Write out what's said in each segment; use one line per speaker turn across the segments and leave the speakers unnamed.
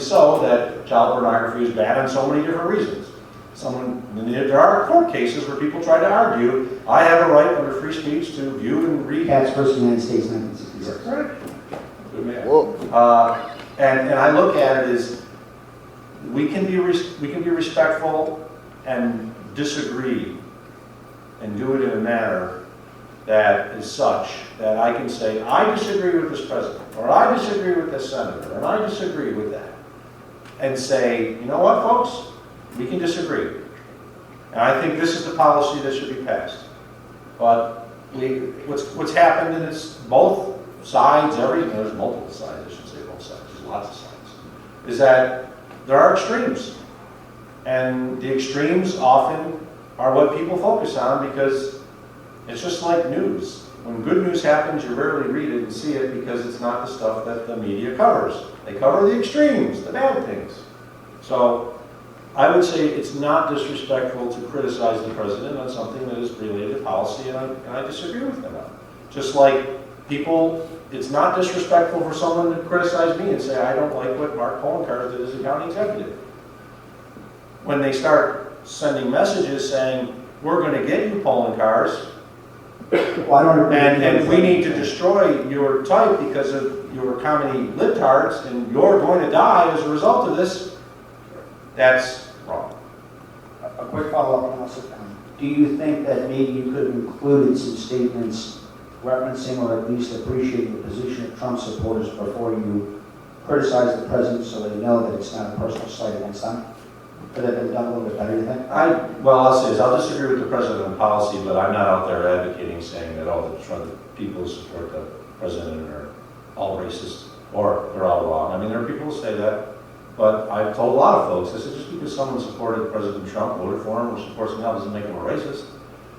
so that child pornography is bad on so many different reasons. There are court cases where people try to argue, I have a right under free speech to view and read.
Katz versus United States, 1966.
Right. Good man.
Well,
And I look at it as we can be respectful and disagree and do it in a manner that is such that I can say, I disagree with this president, or I disagree with this senator, and I disagree with that. And say, you know what, folks? We can disagree. And I think this is the policy that should be passed. But what's happened, and it's both sides, there's multiple sides, I should say both sides, there's lots of sides, is that there are extremes. And the extremes often are what people focus on because it's just like news. When good news happens, you rarely read it and see it because it's not the stuff that the media covers. They cover the extremes, the bad things. So I would say it's not disrespectful to criticize the president on something that is related to policy, and I disagree with him on it. Just like people, it's not disrespectful for someone to criticize me and say, I don't like what Mark Poloncarz did as a county executive. When they start sending messages saying, we're going to get you, Poloncarz,
Well, I don't agree.
and we need to destroy your type because of your comedy libtards, and you're going to die as a result of this, that's wrong.
A quick follow-up and I'll sit down. Do you think that maybe you could have included some statements referencing or at least appreciating the position of Trump supporters before you criticize the president so they know that it's not a personal slight against them? Could have been done a little bit better, you think?
Well, I'll say this, I'll disagree with the president on policy, but I'm not out there advocating saying that all the people who support the president are all racist or they're all wrong. I mean, there are people who say that, but I've told a lot of folks, I said, just because someone supported President Trump, voted for him, or supports him now doesn't make him a racist.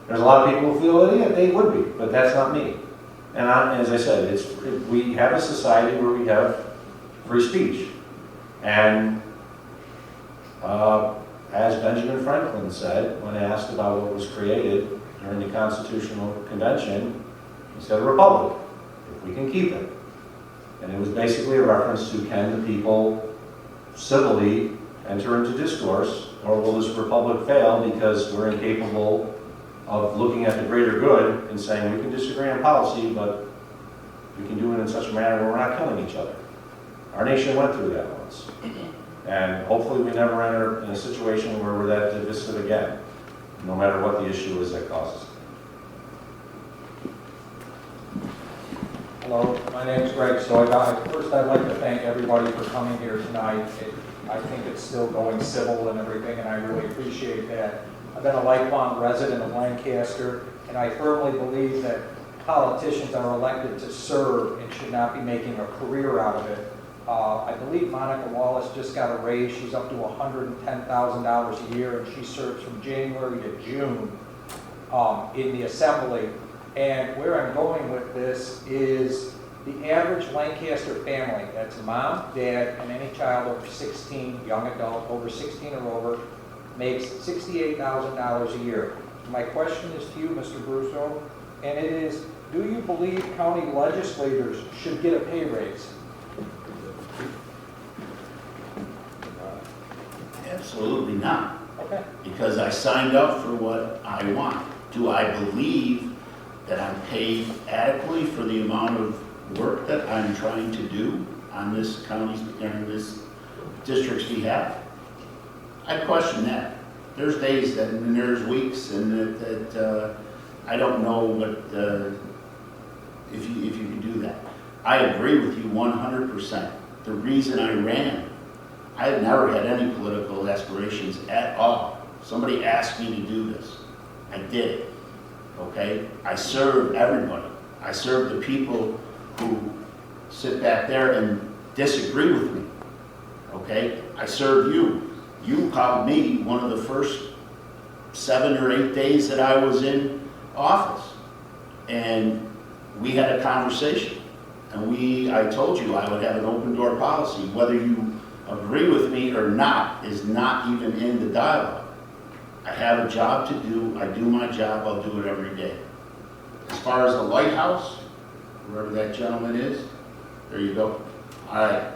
There's a lot of people who feel that, yeah, they would be, but that's not me. And as I said, we have a society where we have free speech. And as Benjamin Franklin said, when asked about what was created during the Constitutional Convention, he said a republic, if we can keep it. And it was basically a reference to, can the people civilly enter into discourse, or will this republic fail because we're incapable of looking at the greater good and saying we can disagree on policy, but we can do it in such a manner where we're not killing each other. Our nation went through that once. And hopefully we never enter in a situation where we're that divisive again, no matter what the issue is that causes it.
Hello, my name is Greg Stoiga. First, I'd like to thank everybody for coming here tonight. I think it's still going civil and everything, and I really appreciate that. I've been a lifelong resident of Lancaster, and I firmly believe that politicians are elected to serve and should not be making a career out of it. I believe Monica Wallace just got a raise. She's up to $110,000 a year, and she serves from January to June in the assembly. And where I'm going with this is the average Lancaster family, that's mom, dad, and any child over 16, young adult over 16 or over, makes $68,000 a year. My question is to you, Mr. Brusso, and it is, do you believe county legislators should get a pay raise?
Absolutely not,
Okay.
because I signed up for what I want. Do I believe that I'm paid adequately for the amount of work that I'm trying to do on this county's and this district's behalf? I question that. There's days that, and there's weeks, and that I don't know what if you can do that. I agree with you 100%. The reason I ran, I had never had any political aspirations at all. Somebody asked me to do this. I did it. Okay? I serve everybody. I serve the people who sit back there and disagree with me. Okay? I serve you. You called me one of the first 7 or 8 days that I was in office. And we had a conversation. And I told you I would have an open door policy. Whether you agree with me or not is not even in the dialogue. I have a job to do. I do my job. I'll do it every day. As far as the lighthouse, wherever that gentleman is, there you go. All right.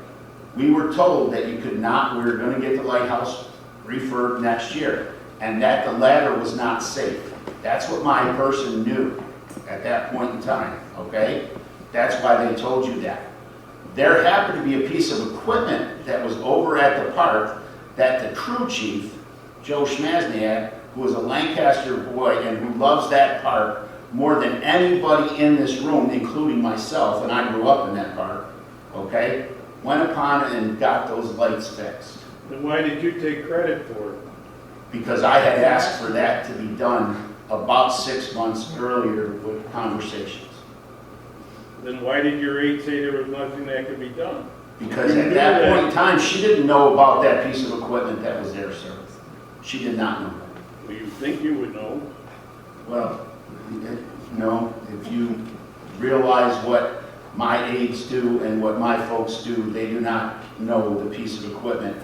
we were told that you could not, we were gonna get the lighthouse refurb next year, and that the ladder was not safe. That's what my person knew at that point in time, okay? That's why they told you that. There happened to be a piece of equipment that was over at the park that the crew chief, Joe Schmazniak, who was a Lancaster boy and who loves that park more than anybody in this room, including myself, and I grew up in that park, okay, went upon and got those lights fixed.
Then why did you take credit for it?
Because I had asked for that to be done about 6 months earlier with conversations.
Then why did your aide say there was nothing that could be done?
Because at that point in time, she didn't know about that piece of equipment that was there, sir. She did not know that.
Well, you think you would know.
Well, no, if you realize what my aides do and what my folks do, they do not know the piece of equipment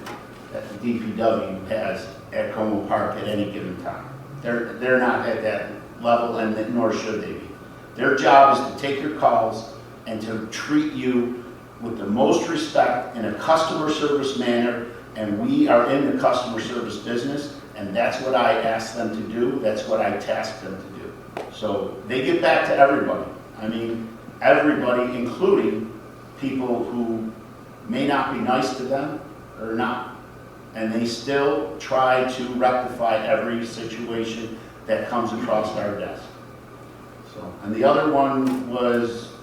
that the DPW has at Como Park at any given time. They're not at that level, and nor should they be. Their job is to take your calls and to treat you with the most respect in a customer service manner, and we are in the customer service business, and that's what I ask them to do, that's what I task them to do. So they give back to everybody. I mean, everybody, including people who may not be nice to them or not. And they still try to rectify every situation that comes across our desk. So, and the other one was,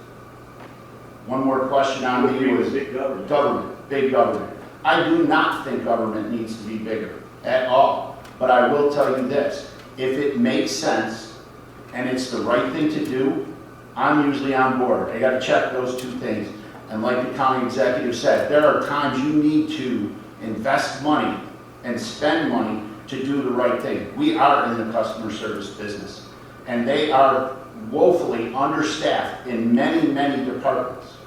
one more question on me was
Big government.
government, big government. I do not think government needs to be bigger at all. But I will tell you this, if it makes sense and it's the right thing to do, I'm usually on board. I gotta check those two things. And like the county executive said, there are times you need to invest money and spend money to do the right thing. We are in the customer service business, and they are woefully understaffed in many, many departments.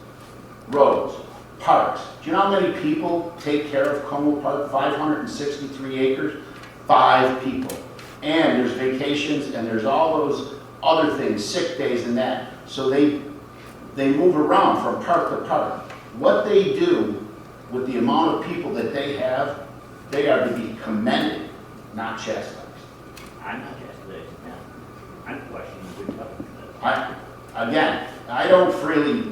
Roads, parks. Do you know how many people take care of Como Park? 563 acres, 5 people. And there's vacations, and there's all those other things, sick days and that. So they move around from park to park. What they do with the amount of people that they have, they are to be commended, not chastised.
I'm not chastising them. I'm questioning the government.
I don't freely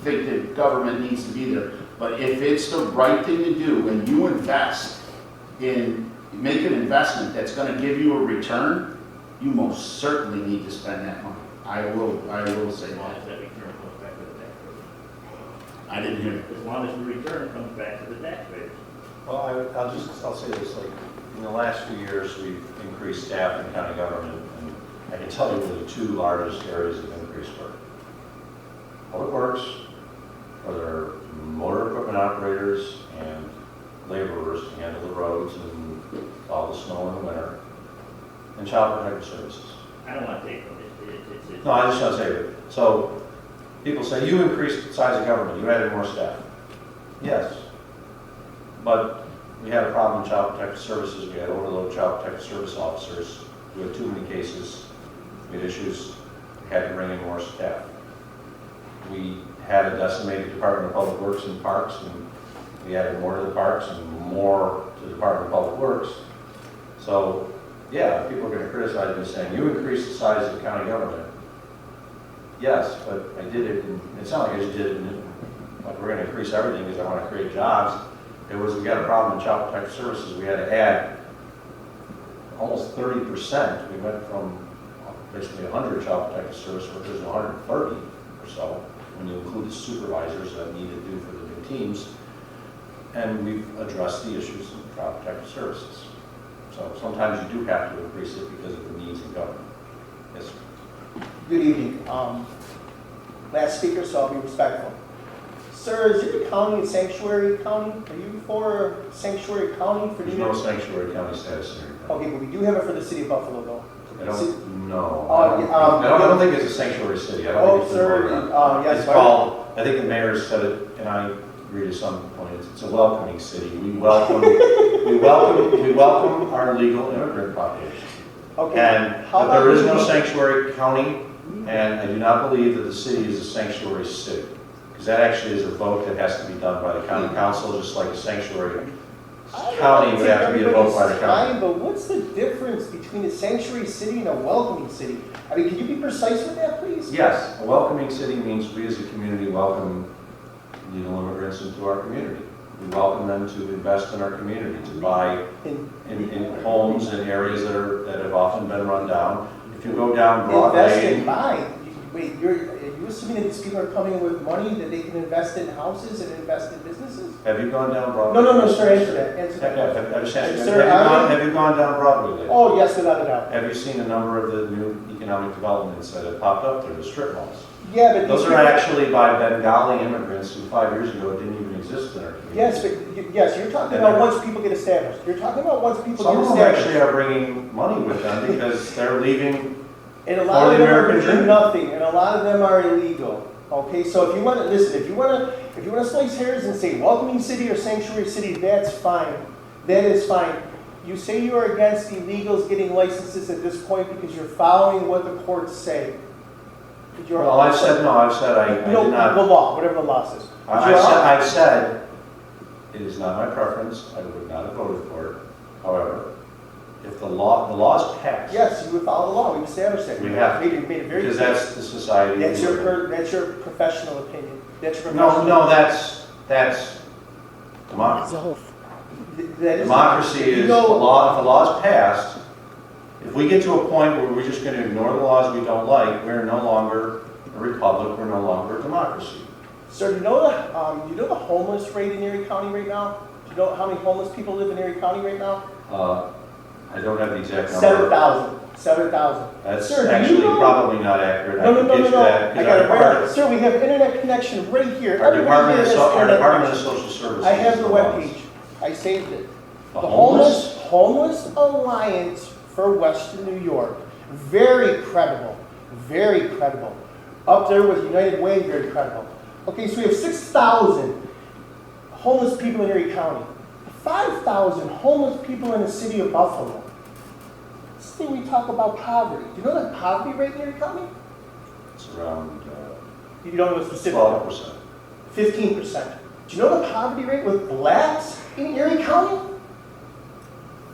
think that government needs to be there, but if it's the right thing to do and you invest in, make an investment that's gonna give you a return, you most certainly need to spend that money. I will say
As long
that.
as that return comes back to the taxpayers.
I didn't hear.
As long as the return comes back to the taxpayers.
Well, I'll say this, like, in the last few years, we've increased staff in county government, and I can tell you what the two largest areas of increase were. Public Works, where there are motor equipment operators and laborers to handle the roads and all the snow in the winter, and Child Protective Services.
I don't want to take from this. It's
No, I just want to say that, so, people say, you increased the size of government, you added more staff. Yes. But we had a problem in Child Protective Services, we had overload Child Protective Service officers, we had too many cases, we had issues, we had to bring in more staff. We had a decimated Department of Public Works and Parks, and we added more to the parks and more to the Department of Public Works. So, yeah, people are going to criticize me saying, you increased the size of the county government. Yes, but I did it, and it's not like I just did it, like we're going to increase everything because I want to create jobs. It was, we got a problem in Child Protective Services, we had to add almost 30%. We went from basically 100 Child Protective Service workers to 130 or so, when you include the supervisors that need to do for the new teams. And we've addressed the issues in Child Protective Services. So sometimes you do have to increase it because of the needs in government. Yes, sir.
Good evening. Last speaker, so I'll be respectful. Sir, is your county a sanctuary county? Are you for sanctuary county for
There's
New
no
York?
sanctuary county status here.
Okay, but we do have it for the city of Buffalo, though.
I don't know.
Oh, yeah,
I don't think it's a sanctuary city. I don't
Oh,
think it's
sir, yes.
It's called, I think the mayor said it, and I agree to some point, it's a welcoming city. We welcome our legal immigrant population.
Okay.
And,
How
but there is
about-
no sanctuary county, and I do not believe that the city is a sanctuary city. Because Because that actually is a vote that has to be done by the county council, just like a sanctuary county would have to be a vote by the county.
Fine, but what's the difference between a sanctuary city and a welcoming city? I mean, can you be precise with that, please?
Yes, a welcoming city means we as a community welcome legal immigrants into our community. We welcome them to invest in our community, to buy in homes in areas that have often been run down. If you go down
Invest
Broadway,
in buy. Wait, are you assuming that these people are coming with money that they can invest in houses and invest in businesses?
have you gone down Broadway?
No, sir, answer that, answer that.
I just asked,
Sir,
have you gone down Broadway lately?
Oh, yes, without a doubt.
Have you seen a number of the new economic developments that have popped up there, the strip malls?
Yeah, but.
Those
these
are
people-
actually by Bengali immigrants who 5 years ago didn't even exist in our community.
Yes, but, yes, you're talking about once people get established. You're talking about once people
Some
get
of them
established.
actually are bringing money with them because they're leaving.
And a lot
For
of
the
them are
American
doing
dream.
nothing, and a lot of them are illegal. Okay, so if you want to, listen, if you want to slice hairs and say welcoming city or sanctuary city, that's fine. That is fine. You say you are against illegals getting licenses at this point because you're following what the courts say. But you're
Well, I've said I did
No,
not.
the law, whatever the law says. But
I've said, it is not my preference, I would not have voted for it. However, if the law's passed.
Yes, you would follow the law. We've established that.
We have to.
Made it very
Because
clear.
that's the society. we
That's your,
live in.
that's your professional opinion. That's your professional.
No, that's democracy.
That is
Democracy is,
You
the
know-
law, if the law's passed, if we get to a point where we're just gonna ignore the laws we don't like, we're no longer a republic, we're no longer a democracy.
Sir, do you know the homeless rate in Erie County right now? Do you know how many homeless people live in Erie County right now?
I don't have the exact number.
7,000. 7,000.
That's
Sir, do you
actually
know-
probably not accurate. I
No,
can
no,
get
no,
you
no.
that.
I
because
got it
our
right.
Department-
Sir, we have internet connection right here.
Our
Everybody
Department
here
of,
has
our
internet
Department of
connection.
Social Services.
I have the
is ones.
webpage. I saved it.
The
The
homeless?
Homeless Alliance for Western New York. Very credible. Very credible. Up there with United Way, very credible. Okay, so we have 6,000 homeless people in Erie County. 5,000 homeless people in the city of Buffalo. This thing we talk about poverty. Do you know the poverty rate in Erie County?
It's around
You don't know the specific.
12%.
15%. Do you know the poverty rate with blacks in Erie County?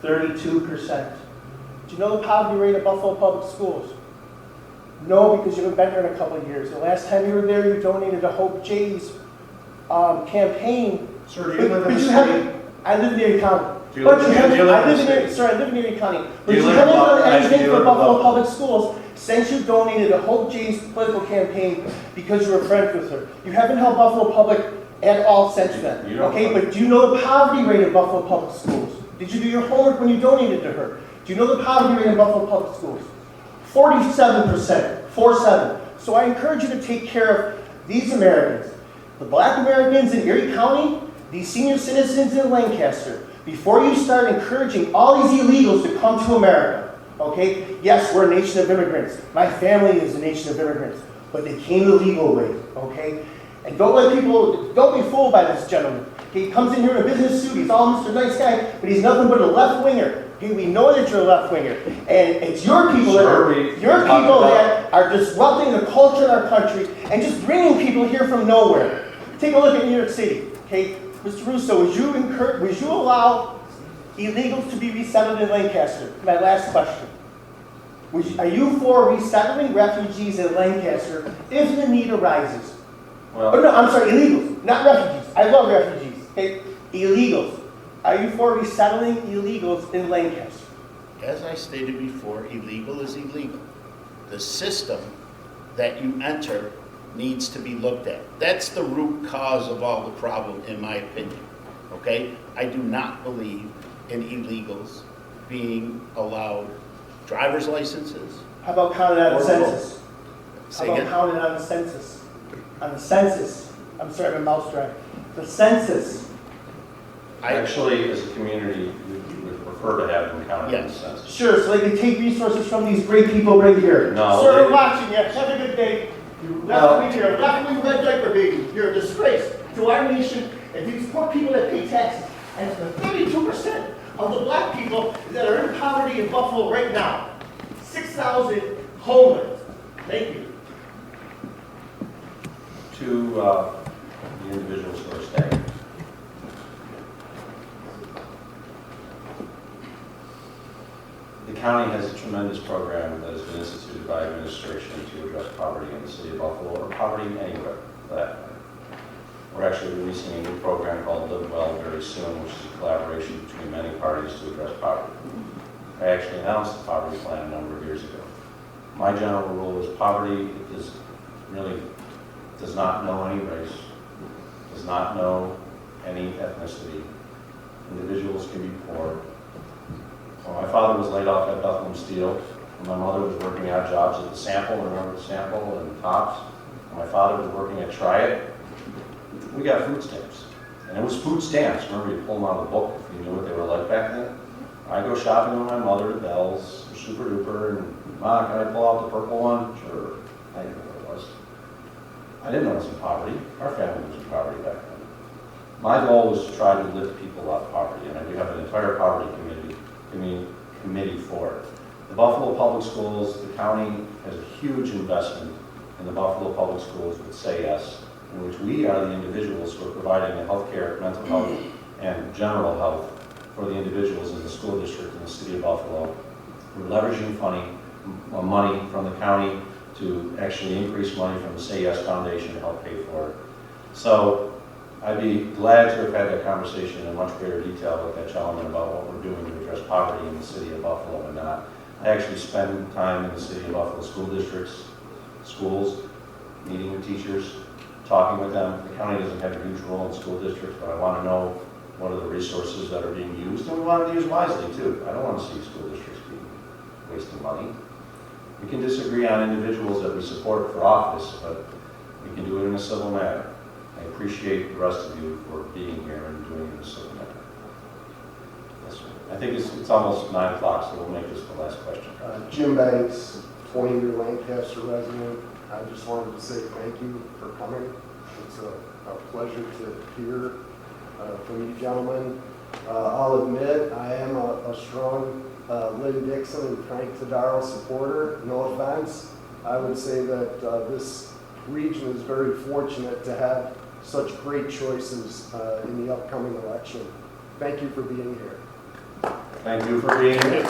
32%. Do you know the poverty rate at Buffalo Public Schools? No, because you haven't been there in a couple of years. The last time you were there, you donated to Hope J's campaign.
Sir, do you live in
But
the
you
city?
haven't, I live in Erie County.
Do you
But
live-
you
do you
haven't,
live in
I
the
live in
city?
Erie, sir, I live in Erie County. But
Do you
you
live
haven't
in
done
Buffalo?
anything
Do you
for
live in
Buffalo
Buffalo?
Public Schools since you donated to Hope J's political campaign because you were friends with her. You haven't helped Buffalo Public at all since then.
You don't-
Okay, but do you know the poverty rate in Buffalo Public Schools? Did you do your homework when you donated to her? Do you know the poverty rate in Buffalo Public Schools? 47%, 47. So I encourage you to take care of these Americans, the black Americans in Erie County, these senior citizens in Lancaster, before you start encouraging all these illegals to come to America. Okay? Yes, we're a nation of immigrants. My family is a nation of immigrants, but they came the legal way. Okay? And don't be fooled by this gentleman. He comes in here in a business suit, he's all Mr. Nice Guy, but he's nothing but a left winger. Okay, we know that you're a left winger. And it's your people
Sir, we talked about-
that are disrupting the culture in our country and just bringing people here from nowhere. Take a look at New York City. Okay, Mr. Russo, would you allow illegals to be resettled in Lancaster? My last question. Are you for resettling refugees in Lancaster if the need arises? Oh,
Well,
no, I'm sorry, illegals, not refugees. I love refugees. Okay, illegals. Are you for resettling illegals in Lancaster?
As I stated before, illegal is illegal. The system that you enter needs to be looked at. That's the root cause of all the problem, in my opinion. Okay? I do not believe in illegals being allowed driver's licenses.
How about counted on the
Or
census? How
Say
about
again?
counted on the census? On the census. I'm sorry, my mouth's dry. The census.
actually, as a community, we would prefer to have them counted in the
Yes.
census.
Sure, so they can take resources from these great people right here.
No,
Sir,
they-
we're watching you. Have a good day. You left me here, left me red diaper baby. You're a disgrace to our nation and these poor people that pay taxes. And the 32% of the black people that are in poverty in Buffalo right now. 6,000 homeless. Thank you.
To the individuals who are staying. The county has a tremendous program that has been instituted by administration to address poverty in the city of Buffalo, or poverty anywhere, for that matter. We're actually releasing a new program called Live Well very soon, which is a collaboration between many parties to address poverty. I actually announced the poverty plan a number of years ago. My general rule is poverty does not know any race, does not know any ethnicity. Individuals can be poor. When my father was laid off at Bethlehem Steel, and my mother was working odd jobs at the Sample, remember the Sample and Tops? And my father was working at Try It. We got food stamps. And it was food stamps. Remember, you pull them out of the book if you knew what they were like back then? I go shopping with my mother at Bell's, or Super Duper, and Ma, can I pull out the purple one? Sure. I didn't know what it was. I didn't know it was in poverty. Our family was in poverty back then. My goal was to try to lift people out of poverty, and we have an entire poverty committee for it. The Buffalo Public Schools, the county has a huge investment in the Buffalo Public Schools with Say Yes, in which we are the individuals who are providing the health care, mental health, and general health for the individuals in the school district in the city of Buffalo. We're leveraging money from the county to actually increase money from the Say Yes Foundation to help pay for it. So I'd be glad to have had that conversation in much greater detail with that gentleman about what we're doing to address poverty in the city of Buffalo and not. I actually spend time in the city of Buffalo school districts, schools, meeting with teachers, talking with them. The county doesn't have a huge role in school districts, but I want to know what are the resources that are being used, and we want to use wisely too. I don't want to see school districts being wasting money. We can disagree on individuals that we support for office, but we can do it in a civil manner. I appreciate the rest of you for being here and doing it in a civil manner. Yes, sir. I think it's almost 9 o'clock, so we'll make this the last question.
Jim Banks, 20-year Lancaster resident. I just wanted to say thank you for coming. It's a pleasure to hear from you gentlemen. I'll admit I am a strong Lynn Dixon and Frank Tadaro supporter. No offense. I would say that this region is very fortunate to have such great choices in the upcoming election. Thank you for being here.
Thank you for being here.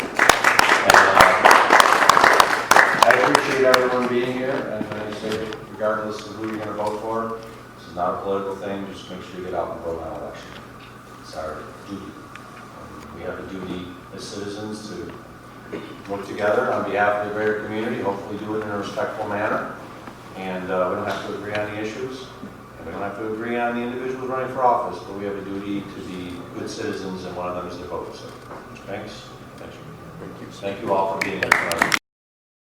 I appreciate everyone being here, and I say, regardless of who you're going to vote for, this is not a political thing. Just make sure you get out and vote on election. It's our duty. We have a duty as citizens to work together on behalf of the greater community, hopefully do it in a respectful manner. And we don't have to agree on the issues, and we don't have to agree on the individuals running for office, but we have a duty to be good citizens, and one of them is to vote. So, thanks. Thank you all for being here tonight.